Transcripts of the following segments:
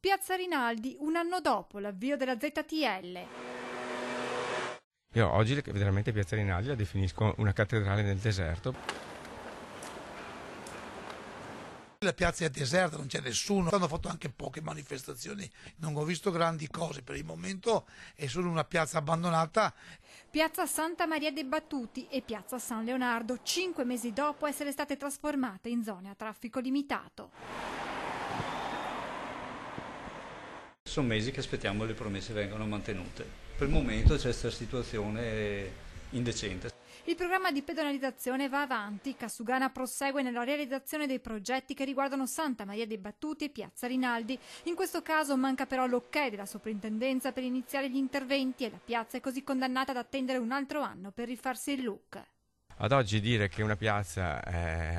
Piazza Rinaldi, un anno dopo l'avvio della ZTL. Io oggi veramente Piazza Rinaldi la definisco una cattedrale nel deserto. La piazza è deserta, non c'è nessuno, hanno fatto anche poche manifestazioni, non ho visto grandi cose per il momento, è solo una piazza abbandonata. Piazza Santa Maria dei Battuti e Piazza San Leonardo, 5 mesi dopo essere state trasformate in zone a traffico limitato. Sono mesi che aspettiamo che le promesse vengano mantenute. Per il momento c'è questa situazione indecente. Il programma di pedonalizzazione va avanti. Cassugana prosegue nella realizzazione dei progetti che riguardano Santa Maria dei Battuti e Piazza Rinaldi. In questo caso manca però l'ok della soprintendenza per iniziare gli interventi e la piazza è così condannata ad attendere un altro anno per rifarsi il look. Ad oggi dire che una piazza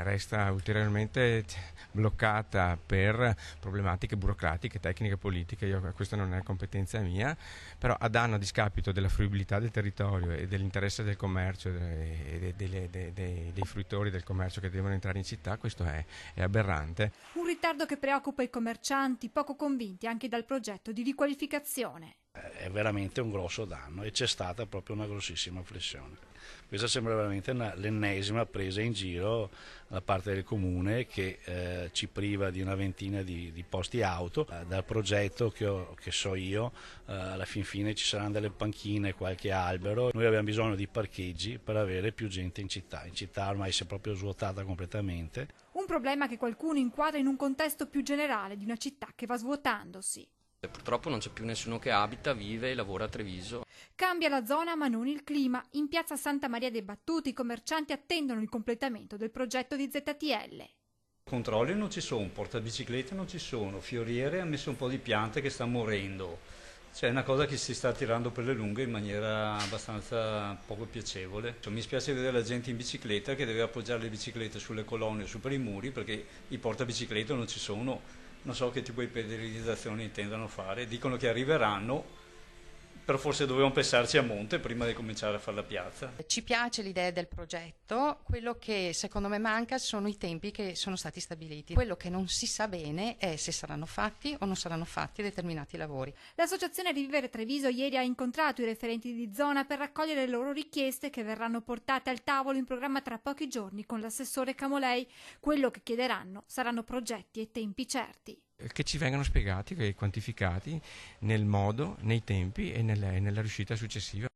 resta ulteriormente bloccata per problematiche burocratiche, tecniche, politiche, questa non è competenza mia, però a danno a discapito della fruibilità del territorio e dell'interesse del commercio e dei fruitori del commercio che devono entrare in città, questo è aberrante. Un ritardo che preoccupa i commercianti, poco convinti anche dal progetto di riqualificazione. È veramente un grosso danno e c'è stata proprio una grossissima flessione. Questa sembra veramente l'ennesima presa in giro da parte del comune che ci priva di una ventina di posti auto. Dal progetto che so io, alla fin fine ci saranno delle panchine, qualche albero. Noi abbiamo bisogno di parcheggi per avere più gente in città. In città ormai si è proprio svuotata completamente. Un problema che qualcuno inquadra in un contesto più generale di una città che va svuotandosi. Purtroppo non c'è più nessuno che abita, vive e lavora a Treviso. Cambia la zona ma non il clima. In piazza Santa Maria dei Battuti i commercianti attendono il completamento del progetto di ZTL. Controlli non ci sono, portabiciclette non ci sono, Fioriere ha messo un po' di piante che sta morendo. C'è una cosa che si sta tirando per le lunghe in maniera abbastanza poco piacevole. Mi spiace vedere la gente in bicicletta che deve appoggiare le biciclette sulle colonne o su per i muri perché i portabiciclette non ci sono. Non so che tipo di pedalizzazione intendano fare, dicono che arriveranno, però forse dovevamo pensarci a monte prima di cominciare a fare la piazza. Ci piace l'idea del progetto, quello che secondo me manca sono i tempi che sono stati stabiliti. Quello che non si sa bene è se saranno fatti o non saranno fatti determinati lavori. L'associazione Rivivere Treviso ieri ha incontrato i referenti di zona per raccogliere le loro richieste che verranno portate al tavolo in programma tra pochi giorni con l'assessore Camolei. Quello che chiederanno saranno progetti e tempi certi. Che ci vengano spiegati e quantificati nel modo, nei tempi e nella riuscita successiva.